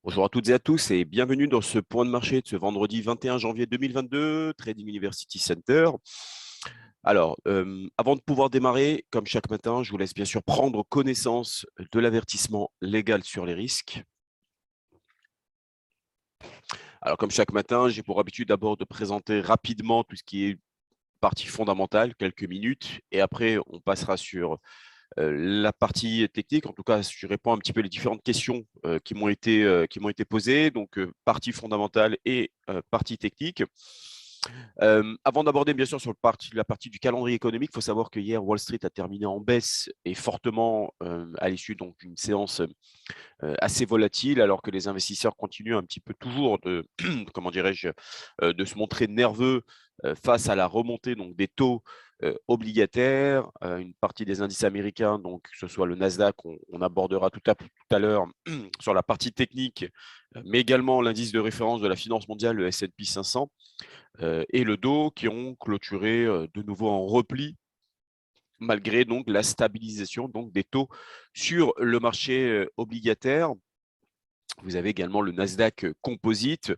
Bonjour à toutes et à tous et bienvenue dans ce point de marché de ce vendredi 21 janvier 2022, Trading University Center. Alors, avant de pouvoir démarrer, comme chaque matin, je vous laisse bien sûr prendre connaissance de l'avertissement légal sur les risques. Alors, comme chaque matin, j'ai pour habitude d'abord de présenter rapidement tout ce qui est partie fondamentale, quelques minutes, et après, on passera sur la partie technique. En tout cas, je réponds un petit peu les différentes questions qui m'ont été posées, donc partie fondamentale et partie technique. Avant d'aborder bien sûr sur la partie du calendrier économique, il faut savoir que hier, Wall Street a terminé en baisse et fortement à l'issue d'une séance assez volatile, alors que les investisseurs continuent un petit peu toujours de, comment dirais-je, de se montrer nerveux face à la remontée donc, des taux obligataires. Une partie des indices américains, donc que ce soit le Nasdaq, on abordera tout à l'heure sur la partie technique, mais également l'indice de référence de la finance mondiale, le S&P 500, et le Dow, qui ont clôturé de nouveau en repli malgré donc la stabilisation donc des taux sur le marché obligataire. Vous avez également le Nasdaq Composite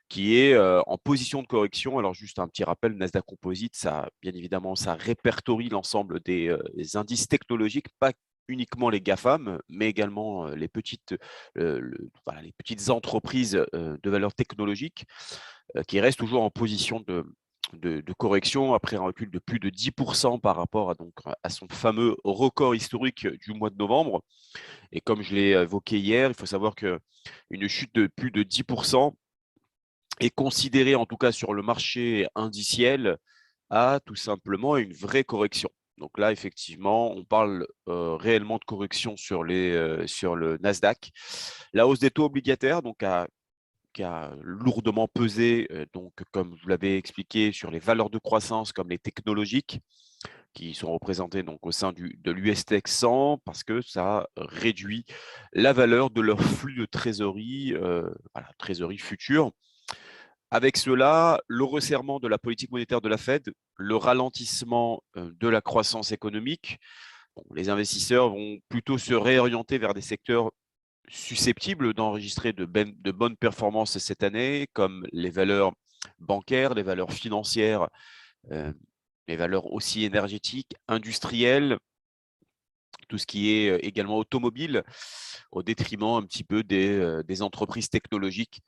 qui est en position de correction. Alors juste un petit rappel, le Nasdaq Composite, ça, bien évidemment, ça répertorie l'ensemble des indices technologiques, pas uniquement les GAFAM, mais également voilà, les petites entreprises de valeur technologique qui restent toujours en position de correction après un recul de plus de 10% par rapport à son fameux record historique du mois de novembre. Et comme je l'ai évoqué hier, il faut savoir qu'une chute de plus de 10% est considérée, en tout cas sur le marché indiciel, à tout simplement une vraie correction. Donc là, effectivement, on parle réellement de correction sur le Nasdaq. La hausse des taux obligataires, qui a lourdement pesé, donc, comme vous l'avez expliqué, sur les valeurs de croissance comme les technologiques, qui sont représentés donc au sein de l'USTEX 100 parce que ça réduit la valeur de leur flux de trésorerie, voilà, trésorerie future. Avec cela, le resserrement de la politique monétaire de la Fed, le ralentissement de la croissance économique, bon, les investisseurs vont plutôt se réorienter vers des secteurs susceptibles d'enregistrer de bonnes performances cette année, comme les valeurs bancaires, les valeurs financières, euh, les valeurs aussi énergétiques, industrielles, tout ce qui est également automobile, au détriment un petit peu des entreprises technologiques.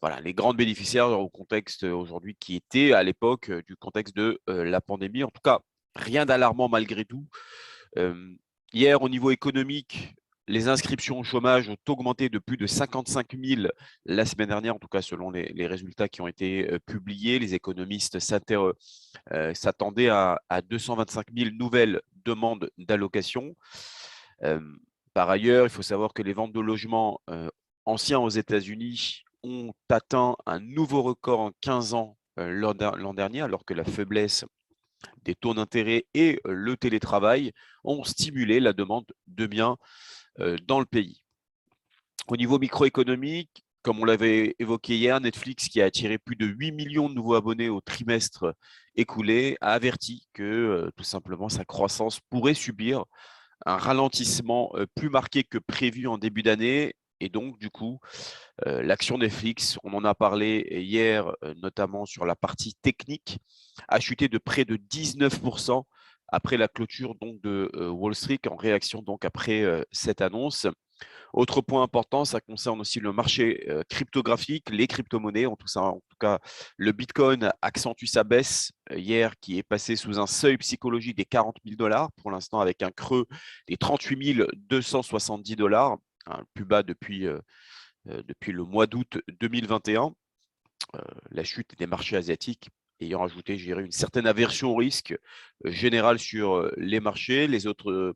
Voilà, les grandes bénéficiaires au contexte aujourd'hui qui étaient à l'époque du contexte de la pandémie. En tout cas, rien d'alarmant malgré tout. Hier, au niveau économique, les inscriptions au chômage ont augmenté de plus de 55 000 la semaine dernière, en tout cas selon les résultats qui ont été publiés. Les économistes s'attendaient à 225 000 nouvelles demandes d'allocation. Par ailleurs, il faut savoir que les ventes de logements anciens aux États-Unis ont atteint un nouveau record en 15 ans l'an dernier, alors que la faiblesse des taux d'intérêt et le télétravail ont stimulé la demande de biens dans le pays. Au niveau microéconomique, comme on l'avait évoqué hier, Netflix, qui a attiré plus de 8 millions de nouveaux abonnés au trimestre écoulé, a averti que tout simplement sa croissance pourrait subir un ralentissement plus marqué que prévu en début d'année. Et donc, du coup, l'action Netflix, on en a parlé hier, notamment sur la partie technique, a chuté de près de 19% après la clôture donc, de Wall Street en réaction donc après cette annonce. Autre point important, ça concerne aussi le marché cryptographique, les crypto-monnaies. En tout cas, le Bitcoin accentue sa baisse hier, qui est passé sous un seuil psychologique des 40 000 dollars, pour l'instant avec un creux des 38 270 dollars, hein, le plus bas depuis le mois d'août 2021. La chute des marchés asiatiques ayant ajouté, je dirais, une certaine aversion au risque générale sur les marchés, les autres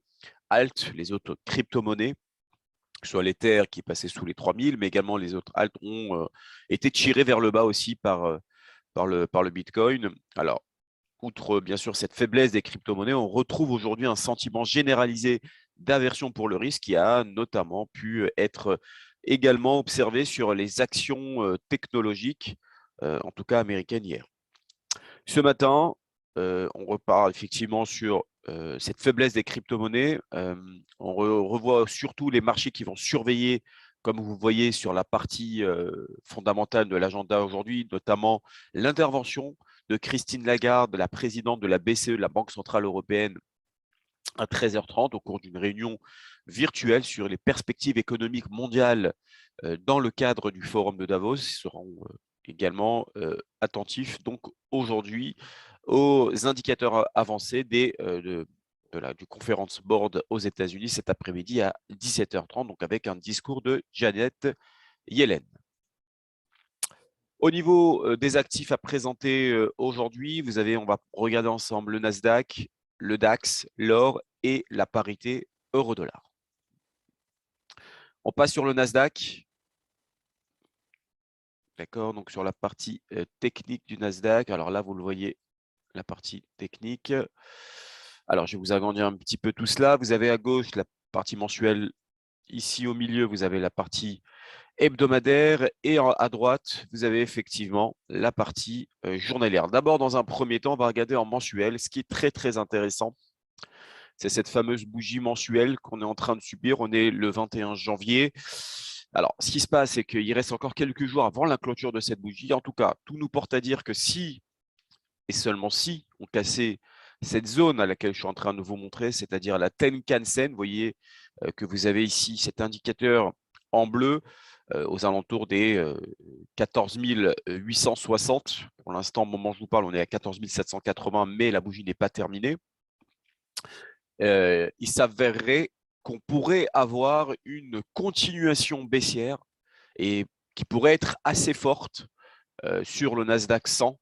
alt, les autres crypto-monnaies, que ce soit l'Ether qui est passé sous les 3000, mais également les autres alt ont été tirés vers le bas aussi par le Bitcoin. Alors, outre bien sûr cette faiblesse des crypto-monnaies, on retrouve aujourd'hui un sentiment généralisé d'aversion pour le risque qui a notamment pu être également observé sur les actions technologiques, en tout cas américaines hier. Ce matin, on repart effectivement sur cette faiblesse des crypto-monnaies. On revoit surtout les marchés qui vont surveiller comme vous voyez sur la partie fondamentale de l'agenda aujourd'hui, notamment l'intervention de Christine Lagarde, la présidente de la BCE, de la Banque centrale européenne, à 13h30 au cours d'une réunion virtuelle sur les perspectives économiques mondiales dans le cadre du forum de Davos. Ils seront également attentifs donc aujourd'hui aux indicateurs avancés du Conference Board aux États-Unis cet après-midi à 17h30, donc avec un discours de Janet Yellen. Au niveau des actifs à présenter aujourd'hui, on va regarder ensemble le Nasdaq, le DAX, l'or et la parité euro-dollar. On passe sur le Nasdaq. D'accord, donc sur la partie technique du Nasdaq. Alors là, vous le voyez, la partie technique. Alors, je vais vous agrandir un petit peu tout cela. Vous avez à gauche la partie mensuelle. Ici, au milieu, vous avez la partie hebdomadaire et à droite, vous avez effectivement la partie journalière. D'abord, dans un premier temps, on va regarder en mensuel. Ce qui est très, très intéressant, c'est cette fameuse bougie mensuelle qu'on est en train de subir. On est le 21 janvier. Alors, ce qui se passe, c'est qu'il reste encore quelques jours avant la clôture de cette bougie. En tout cas, tout nous porte à dire que si, et seulement si, on cassait cette zone à laquelle je suis en train de vous montrer, c'est-à-dire la Tenkan-sen, vous voyez que vous avez ici cet indicateur en bleu aux alentours des 14 860. Pour l'instant, au moment où je vous parle, on est à 14 780, mais la bougie n'est pas terminée. Il s'avérerait qu'on pourrait avoir une continuation baissière et qui pourrait être assez forte sur le Nasdaq 100.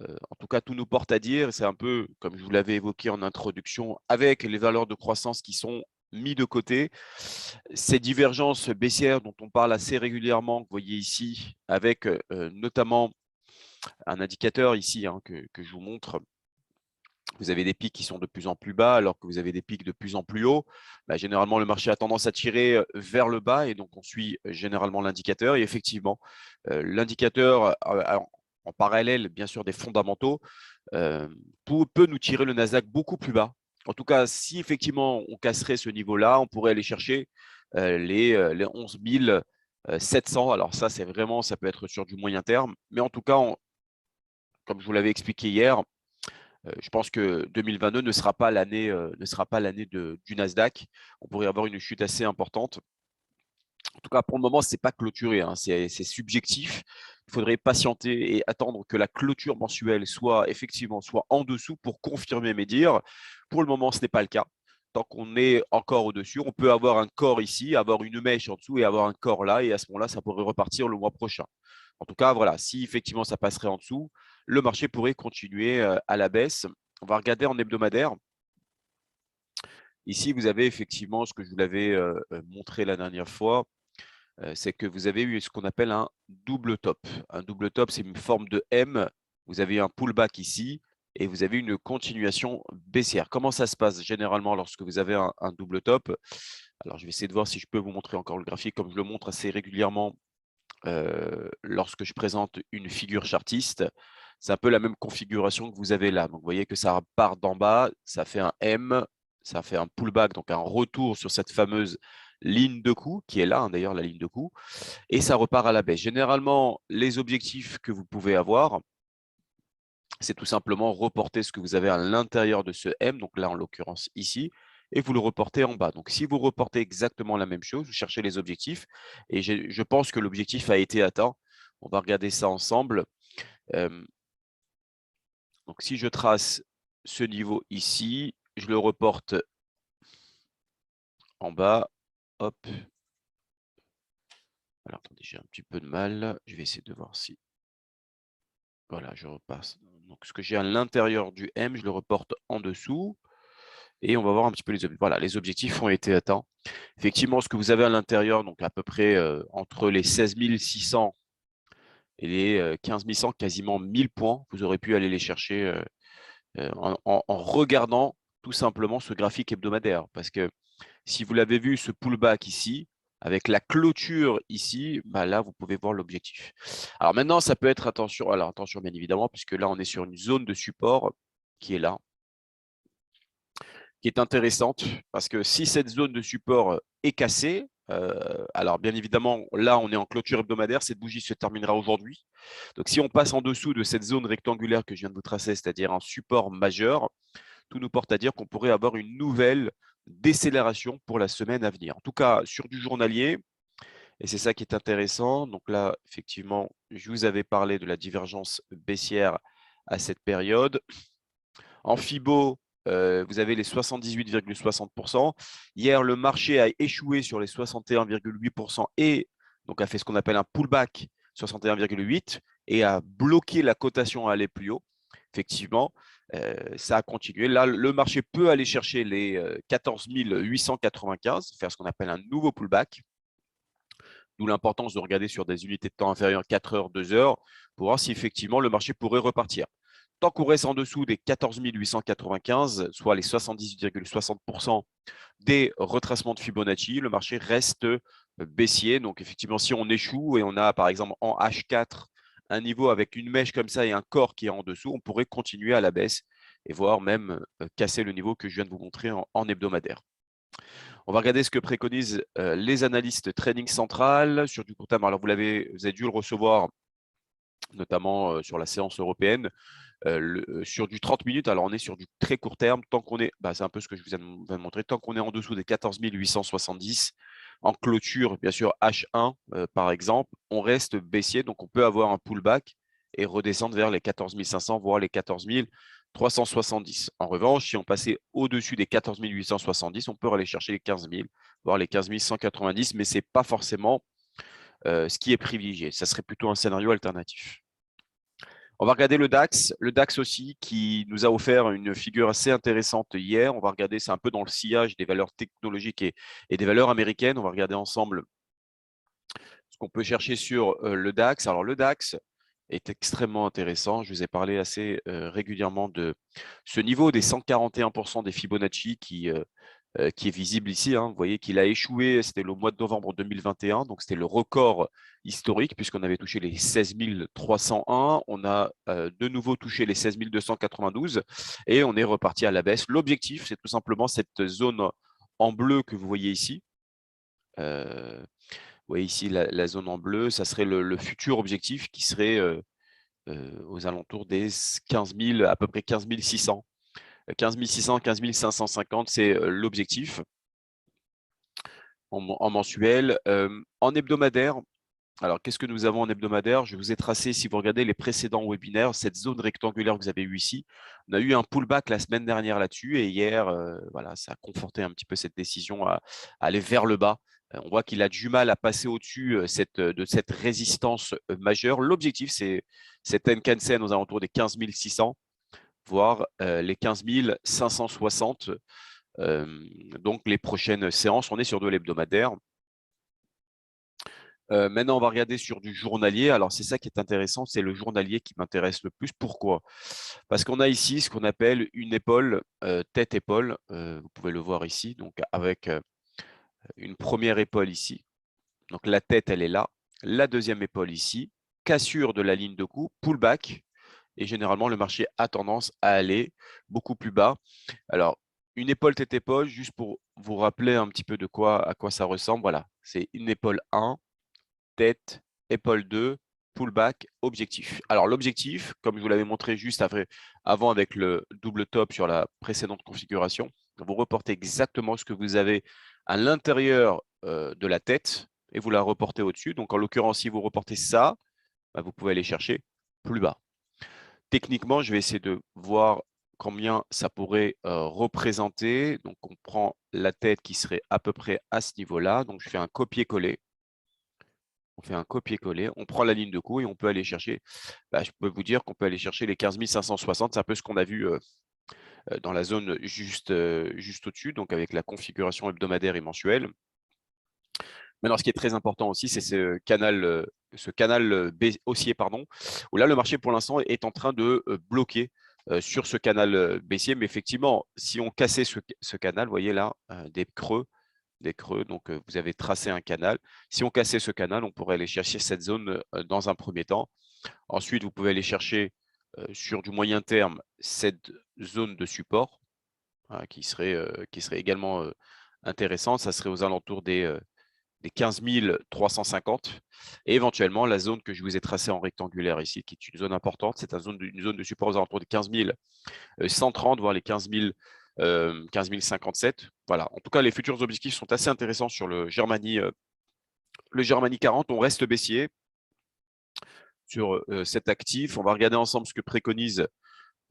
En tout cas, tout nous porte à dire, c'est un peu comme je vous l'avais évoqué en introduction, avec les valeurs de croissance qui sont mis de côté, ces divergences baissières dont on parle assez régulièrement, vous voyez ici, avec notamment un indicateur ici que je vous montre. Vous avez des pics qui sont de plus en plus bas alors que vous avez des pics de plus en plus hauts. Généralement, le marché a tendance à tirer vers le bas et donc on suit généralement l'indicateur. Et effectivement, l'indicateur en parallèle, bien sûr, des fondamentaux, peut nous tirer le Nasdaq beaucoup plus bas. En tout cas, si effectivement on casserait ce niveau-là, on pourrait aller chercher les 11 700. Alors ça, c'est vraiment, ça peut être sur du moyen terme. Mais en tout cas, comme je vous l'avais expliqué hier, je pense que 2022 ne sera pas l'année du Nasdaq. On pourrait avoir une chute assez importante. En tout cas, pour le moment, ce n'est pas clôturé, hein, c'est subjectif. Il faudrait patienter et attendre que la clôture mensuelle soit effectivement en dessous pour confirmer mes dires. Pour le moment, ce n'est pas le cas. Tant qu'on est encore au-dessus, on peut avoir un corps ici, avoir une mèche en dessous et avoir un corps là. Et à ce moment-là, ça pourrait repartir le mois prochain. En tout cas, voilà, si effectivement ça passerait en dessous, le marché pourrait continuer à la baisse. On va regarder en hebdomadaire. Ici, vous avez effectivement ce que je vous l'avais montré la dernière fois, c'est que vous avez eu ce qu'on appelle un double top. Un double top, c'est une forme de M. Vous avez un pullback ici et vous avez une continuation baissière. Comment ça se passe généralement lorsque vous avez un double top? Alors, je vais essayer de voir si je peux vous montrer encore le graphique comme je le montre assez régulièrement lorsque je présente une figure chartiste. C'est un peu la même configuration que vous avez là. Donc, vous voyez que ça part d'en bas, ça fait un M, ça fait un pullback, donc un retour sur cette fameuse ligne de coup, qui est là, hein, d'ailleurs, la ligne de coup, et ça repart à la baisse. Généralement, les objectifs que vous pouvez avoir, c'est tout simplement reporter ce que vous avez à l'intérieur de ce M, donc là, en l'occurrence, ici, et vous le reportez en bas. Donc, si vous reportez exactement la même chose, vous cherchez les objectifs, et je pense que l'objectif a été atteint. On va regarder ça ensemble. Donc, si je trace ce niveau ici, je le reporte en bas. Hop. Alors, attendez, j'ai un petit peu de mal. Je vais essayer de voir si… Voilà, je repasse. Donc, ce que j'ai à l'intérieur du M, je le reporte en dessous. Et on va voir un petit peu les objectifs. Voilà, les objectifs ont été atteints. Effectivement, ce que vous avez à l'intérieur, donc à peu près entre les 16 600 et les 15 100, quasiment 1000 points, vous aurez pu aller les chercher en regardant tout simplement ce graphique hebdomadaire. Parce que si vous l'avez vu, ce pullback ici, avec la clôture ici, là, vous pouvez voir l'objectif. Alors maintenant, ça peut être attention. Alors attention, bien évidemment, puisque là, on est sur une zone de support qui est là, qui est intéressante, parce que si cette zone de support est cassée, Alors, bien évidemment, là, on est en clôture hebdomadaire. Cette bougie se terminera aujourd'hui. Donc, si on passe en dessous de cette zone rectangulaire que je viens de vous tracer, c'est-à-dire un support majeur, tout nous porte à dire qu'on pourrait avoir une nouvelle décélération pour la semaine à venir. En tout cas, sur du journalier, et c'est ça qui est intéressant. Donc là, effectivement, je vous avais parlé de la divergence baissière à cette période. En FIBO, vous avez les 78,60%. Hier, le marché a échoué sur les 61,8% et donc a fait ce qu'on appelle un pullback 61,8 et a bloqué la cotation à aller plus haut. Effectivement, ça a continué. Là, le marché peut aller chercher les 14 895, faire ce qu'on appelle un nouveau pullback. D'où l'importance de regarder sur des unités de temps inférieures 4 heures, 2 heures, pour voir si effectivement le marché pourrait repartir. Tant qu'on reste en dessous des 14 895, soit les 70,60% des retracements de Fibonacci, le marché reste baissier. Donc effectivement, si on échoue et on a par exemple en H4 un niveau avec une mèche comme ça et un corps qui est en dessous, on pourrait continuer à la baisse et voire même casser le niveau que je viens de vous montrer en hebdomadaire. On va regarder ce que préconisent les analystes trading central sur du court terme. Alors, vous avez dû le recevoir, notamment sur la séance européenne, sur du 30 minutes. Alors, on est sur du très court terme. Tant qu'on est, c'est un peu ce que je vous viens de montrer, tant qu'on est en dessous des 14 870, en clôture, bien sûr, H1, par exemple, on reste baissier. Donc, on peut avoir un pullback et redescendre vers les 14 500, voire les 14 370. En revanche, si on passait au-dessus des 14 870, on peut aller chercher les 15 000, voire les 15 190, mais ce n'est pas forcément ce qui est privilégié. Ça serait plutôt un scénario alternatif. On va regarder le DAX aussi, qui nous a offert une figure assez intéressante hier. On va regarder, c'est un peu dans le sillage des valeurs technologiques et des valeurs américaines. On va regarder ensemble ce qu'on peut chercher sur le DAX. Alors, le DAX est extrêmement intéressant. Je vous ai parlé assez régulièrement de ce niveau des 141% des Fibonacci qui est visible ici. Vous voyez qu'il a échoué, c'était le mois de novembre 2021, donc c'était le record historique puisqu'on avait touché les 16 301. On a de nouveau touché les 16 292 et on est reparti à la baisse. L'objectif, c'est tout simplement cette zone en bleu que vous voyez ici. Vous voyez ici la zone en bleu, ça serait le futur objectif qui serait aux alentours des 15 000, à peu près 15 600. 15 600, 15 550, c'est l'objectif en mensuel. En hebdomadaire, alors qu'est-ce que nous avons en hebdomadaire? Je vous ai tracé, si vous regardez les précédents webinaires, cette zone rectangulaire que vous avez eue ici. On a eu un pullback la semaine dernière là-dessus et hier, voilà, ça a conforté un petit peu cette décision à aller vers le bas. On voit qu'il a du mal à passer au-dessus de cette résistance majeure. L'objectif, c'est cette Tenkan-sen aux alentours des 15 600, voire les 15 560. Donc, les prochaines séances, on est sur de l'hebdomadaire. Maintenant, on va regarder sur du journalier. Alors, c'est ça qui est intéressant, c'est le journalier qui m'intéresse le plus. Pourquoi? Parce qu'on a ici ce qu'on appelle une épaule, tête-épaule. Vous pouvez le voir ici, donc avec une première épaule ici. Donc, la tête, elle est là. La deuxième épaule ici. Cassure de la ligne de coup, pullback. Et généralement, le marché a tendance à aller beaucoup plus bas. Alors, une épaule tête-épaule, juste pour vous rappeler un petit peu à quoi ça ressemble. Voilà, c'est une épaule 1, tête, épaule 2, pullback, objectif. Alors, l'objectif, comme je vous l'avais montré juste avant avec le double top sur la précédente configuration, vous reportez exactement ce que vous avez à l'intérieur de la tête et vous la reportez au-dessus. Donc, en l'occurrence, si vous reportez ça, vous pouvez aller chercher plus bas. Techniquement, je vais essayer de voir combien ça pourrait représenter. Donc, on prend la tête qui serait à peu près à ce niveau-là. Donc, je fais un copier-coller. On fait un copier-coller. On prend la ligne de coup et on peut aller chercher. Je peux vous dire qu'on peut aller chercher les 15 560. C'est un peu ce qu'on a vu dans la zone juste au-dessus, donc avec la configuration hebdomadaire et mensuelle. Maintenant, ce qui est très important aussi, c'est ce canal haussier, où là, le marché, pour l'instant, est en train de bloquer sur ce canal baissier. Mais effectivement, si on cassait ce canal, vous voyez là, des creux, donc vous avez tracé un canal. Si on cassait ce canal, on pourrait aller chercher cette zone dans un premier temps. Ensuite, vous pouvez aller chercher sur du moyen terme cette zone de support qui serait également intéressante. Ça serait aux alentours des des 15 350 et éventuellement la zone que je vous ai tracée en rectangulaire ici, qui est une zone importante. C'est une zone de support aux alentours des 15 130, voire les 15 057. Voilà. En tout cas, les futurs objectifs sont assez intéressants sur le Germany 40. On reste baissier sur cet actif. On va regarder ensemble ce que préconisent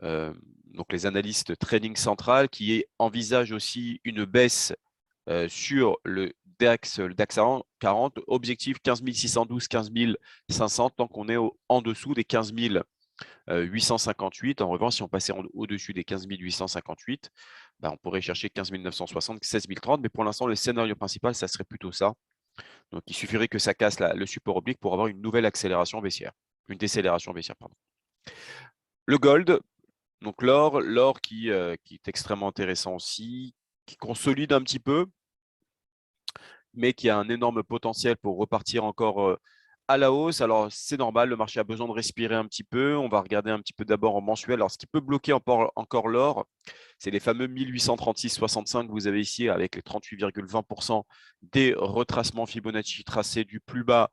donc les analystes trading central qui envisagent aussi une baisse sur le DAX 40, objectif 15 612, 15 500, tant qu'on est en dessous des 15 858. En revanche, si on passait au-dessus des 15 858, on pourrait chercher 15 960, 16 030. Mais pour l'instant, le scénario principal, ça serait plutôt ça. Donc, il suffirait que ça casse le support oblique pour avoir une nouvelle accélération baissière. Une décélération baissière, pardon. Le gold, donc l'or qui est extrêmement intéressant aussi, qui consolide un petit peu, mais qui a un énorme potentiel pour repartir encore à la hausse. Alors, c'est normal, le marché a besoin de respirer un petit peu. On va regarder un petit peu d'abord en mensuel. Alors, ce qui peut bloquer encore l'or, c'est les fameux 1836,65 que vous avez ici avec les 38,20% des retracements Fibonacci tracés du plus bas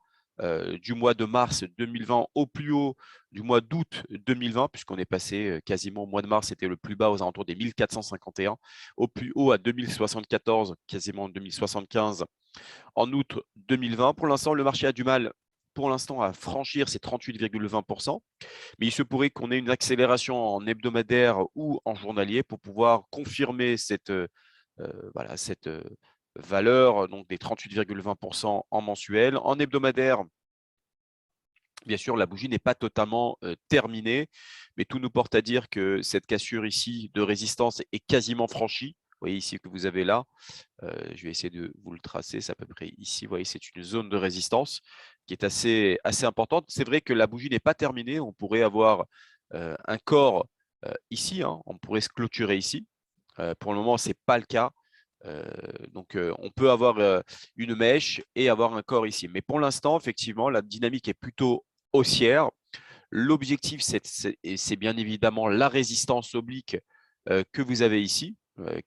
du mois de mars 2020 au plus haut du mois d'août 2020, puisqu'on est passé quasiment au mois de mars, c'était le plus bas aux alentours des 1451, au plus haut à 2074, quasiment 2075 en août 2020. Pour l'instant, le marché a du mal à franchir ces 38,20%, mais il se pourrait qu'on ait une accélération en hebdomadaire ou en journalier pour pouvoir confirmer cette valeur donc des 38,20% en mensuel. En hebdomadaire, bien sûr, la bougie n'est pas totalement terminée, mais tout nous porte à dire que cette cassure ici de résistance est quasiment franchie. Vous voyez ici que vous avez là. Je vais essayer de vous le tracer, c'est à peu près ici. Vous voyez, c'est une zone de résistance qui est assez importante. C'est vrai que la bougie n'est pas terminée. On pourrait avoir un corps ici. On pourrait se clôturer ici. Pour le moment, ce n'est pas le cas. Donc, on peut avoir une mèche et avoir un corps ici. Mais pour l'instant, effectivement, la dynamique est plutôt haussière. L'objectif, c'est bien évidemment la résistance oblique que vous avez ici,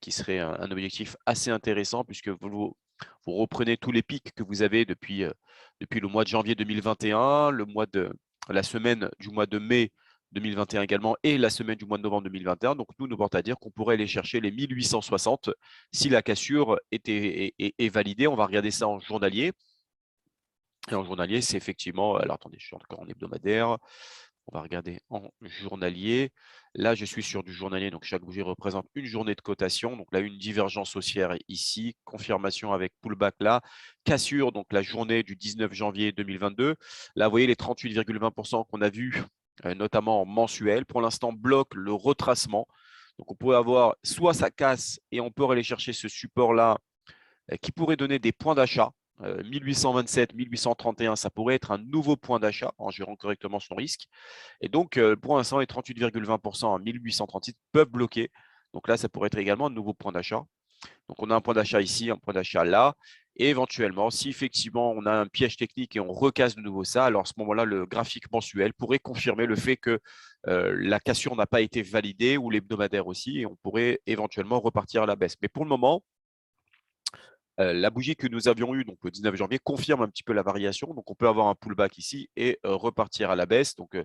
qui serait un objectif assez intéressant puisque vous reprenez tous les pics que vous avez depuis le mois de janvier 2021, la semaine du mois de mai 2021 également et la semaine du mois de novembre 2021. Donc, nous porte à dire qu'on pourrait aller chercher les 1860 si la cassure est validée. On va regarder ça en journalier. Et en journalier, c'est effectivement… Alors, attendez, je suis encore en hebdomadaire. On va regarder en journalier. Là, je suis sur du journalier. Donc, chaque bougie représente une journée de cotation. Donc, là, une divergence haussière ici. Confirmation avec pullback là. Cassure, donc la journée du 19 janvier 2022. Là, vous voyez les 38,20% qu'on a vus, notamment en mensuel. Pour l'instant, bloque le retracement. Donc, on pourrait avoir soit ça casse et on peut aller chercher ce support-là qui pourrait donner des points d'achat. 1827, 1831, ça pourrait être un nouveau point d'achat en gérant correctement son risque. Et donc, pour l'instant, les 38,20% à 1838 peuvent bloquer. Donc là, ça pourrait être également un nouveau point d'achat. Donc, on a un point d'achat ici, un point d'achat là. Et éventuellement, si effectivement on a un piège technique et on recasse de nouveau ça, alors à ce moment-là, le graphique mensuel pourrait confirmer le fait que la cassure n'a pas été validée ou l'hebdomadaire aussi, et on pourrait éventuellement repartir à la baisse. Mais pour le moment, la bougie que nous avions eue donc, le 19 janvier confirme un petit peu la variation. Donc, on peut avoir un pullback ici et repartir à la baisse. Donc,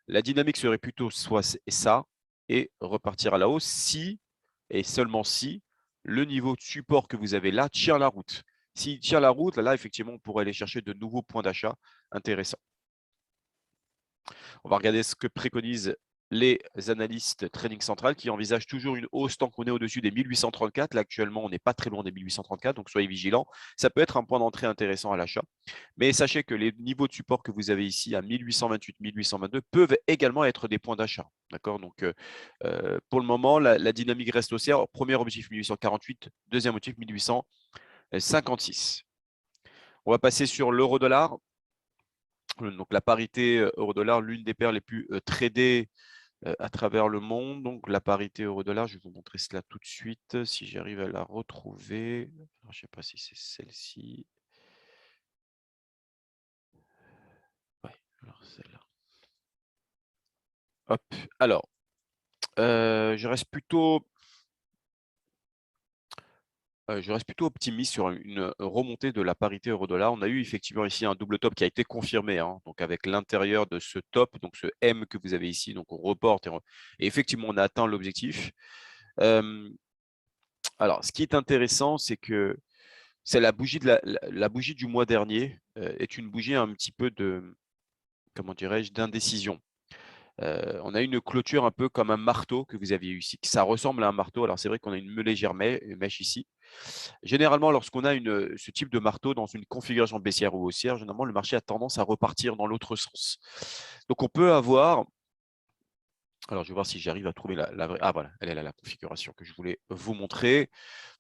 la dynamique serait plutôt soit ça et repartir à la hausse si et seulement si le niveau de support que vous avez là tient la route. S'il tient la route, là, effectivement, on pourrait aller chercher de nouveaux points d'achat intéressants. On va regarder ce que préconisent les analystes trading central qui envisagent toujours une hausse tant qu'on est au-dessus des 1834. Là, actuellement, on n'est pas très loin des 1834, donc soyez vigilants. Ça peut être un point d'entrée intéressant à l'achat. Mais sachez que les niveaux de support que vous avez ici à 1828, 1822 peuvent également être des points d'achat. D'accord. Donc, pour le moment, la dynamique reste haussière. Premier objectif 1848, deuxième objectif 1856. On va passer sur l'euro-dollar. Donc, la parité euro-dollar, l'une des paires les plus tradées à travers le monde. Donc, la parité euro-dollar, je vais vous montrer cela tout de suite, si j'arrive à la retrouver. Alors, je ne sais pas si c'est celle-ci. Oui, alors celle-là. Hop, alors, je reste plutôt Je reste plutôt optimiste sur une remontée de la parité euro-dollar. On a eu effectivement ici un double top qui a été confirmé, hein, donc avec l'intérieur de ce top, donc ce M que vous avez ici, donc on reporte et effectivement on a atteint l'objectif. Alors, ce qui est intéressant, c'est que c'est la bougie la bougie du mois dernier est une bougie un petit peu de, comment dirais-je, d'indécision. On a une clôture un peu comme un marteau que vous aviez eu ici. Ça ressemble à un marteau. Alors, c'est vrai qu'on a une légère mèche ici. Généralement, lorsqu'on a ce type de marteau dans une configuration baissière ou haussière, généralement, le marché a tendance à repartir dans l'autre sens. Donc, on peut avoir… Alors, je vais voir si j'arrive à trouver la vraie… Ah, voilà, elle est là, la configuration que je voulais vous montrer.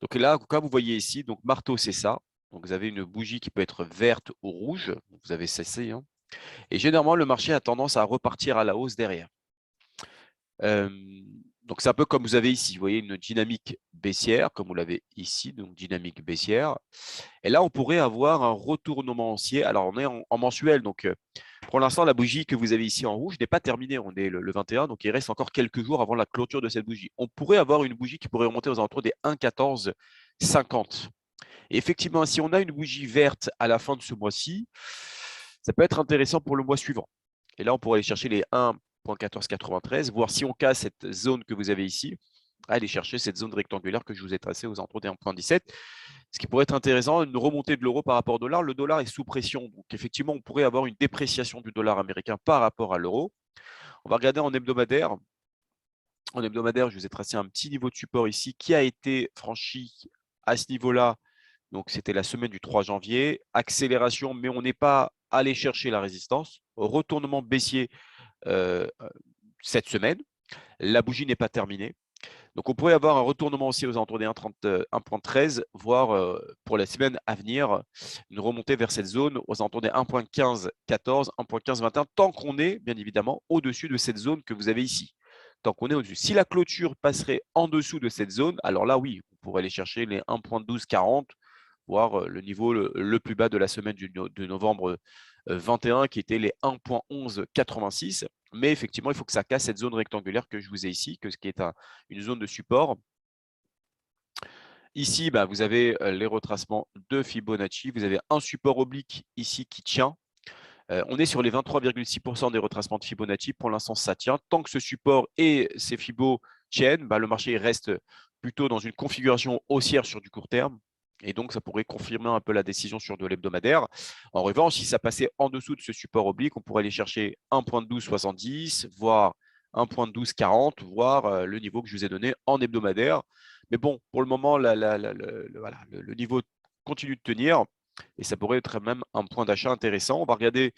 Donc là, comme vous voyez ici, donc marteau, c'est ça. Donc, vous avez une bougie qui peut être verte ou rouge. Vous avez cessé. Hein. Et généralement, le marché a tendance à repartir à la hausse derrière. Donc, c'est un peu comme vous avez ici. Vous voyez une dynamique baissière, comme vous l'avez ici, donc dynamique baissière. Et là, on pourrait avoir un retournement haussier. Alors, on est en mensuel. Donc, pour l'instant, la bougie que vous avez ici en rouge n'est pas terminée. On est le 21, donc il reste encore quelques jours avant la clôture de cette bougie. On pourrait avoir une bougie qui pourrait remonter aux alentours des 1,1450. Et effectivement, si on a une bougie verte à la fin de ce mois-ci, ça peut être intéressant pour le mois suivant. Et là, on pourrait aller chercher les 1,1493, voir si on casse cette zone que vous avez ici, aller chercher cette zone rectangulaire que je vous ai tracée aux alentours des 1,17. Ce qui pourrait être intéressant, une remontée de l'euro par rapport au dollar. Le dollar est sous pression. Donc, effectivement, on pourrait avoir une dépréciation du dollar américain par rapport à l'euro. On va regarder en hebdomadaire. En hebdomadaire, je vous ai tracé un petit niveau de support ici qui a été franchi à ce niveau-là. Donc, c'était la semaine du 3 janvier. Accélération, mais on n'est pas allé chercher la résistance. Retournement baissier cette semaine. La bougie n'est pas terminée. Donc, on pourrait avoir un retournement aussi aux alentours des 1,13, voire pour la semaine à venir, une remontée vers cette zone aux alentours des 1,1514, 1,1521, tant qu'on est, bien évidemment, au-dessus de cette zone que vous avez ici. Tant qu'on est au-dessus. Si la clôture passerait en dessous de cette zone, alors là, oui, on pourrait aller chercher les 1,1240, voire le niveau le plus bas de la semaine de novembre 21, qui était les 1,1186. Mais effectivement, il faut que ça casse cette zone rectangulaire que je vous ai ici, qui est une zone de support. Ici, vous avez les retracements de Fibonacci. Vous avez un support oblique ici qui tient. On est sur les 23,6% des retracements de Fibonacci. Pour l'instant, ça tient. Tant que ce support et ces Fibos tiennent, le marché reste plutôt dans une configuration haussière sur du court terme. Et donc, ça pourrait confirmer un peu la décision sur de l'hebdomadaire. En revanche, si ça passait en dessous de ce support oblique, on pourrait aller chercher 1,1270, voire 1,1240, voire le niveau que je vous ai donné en hebdomadaire. Mais bon, pour le moment, le niveau continue de tenir et ça pourrait être même un point d'achat intéressant. On va regarder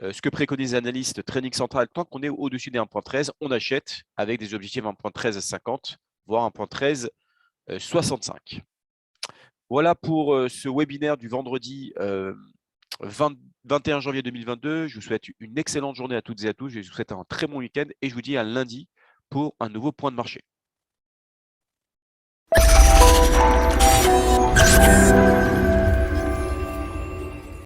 ce que préconisent les analystes Trading Central. Tant qu'on est au-dessus des 1,13, on achète avec des objectifs 1,1350, voire 1,1365. Voilà pour ce webinaire du vendredi 21 janvier 2022. Je vous souhaite une excellente journée à toutes et à tous. Je vous souhaite un très bon week-end et je vous dis à lundi pour un nouveau point de marché.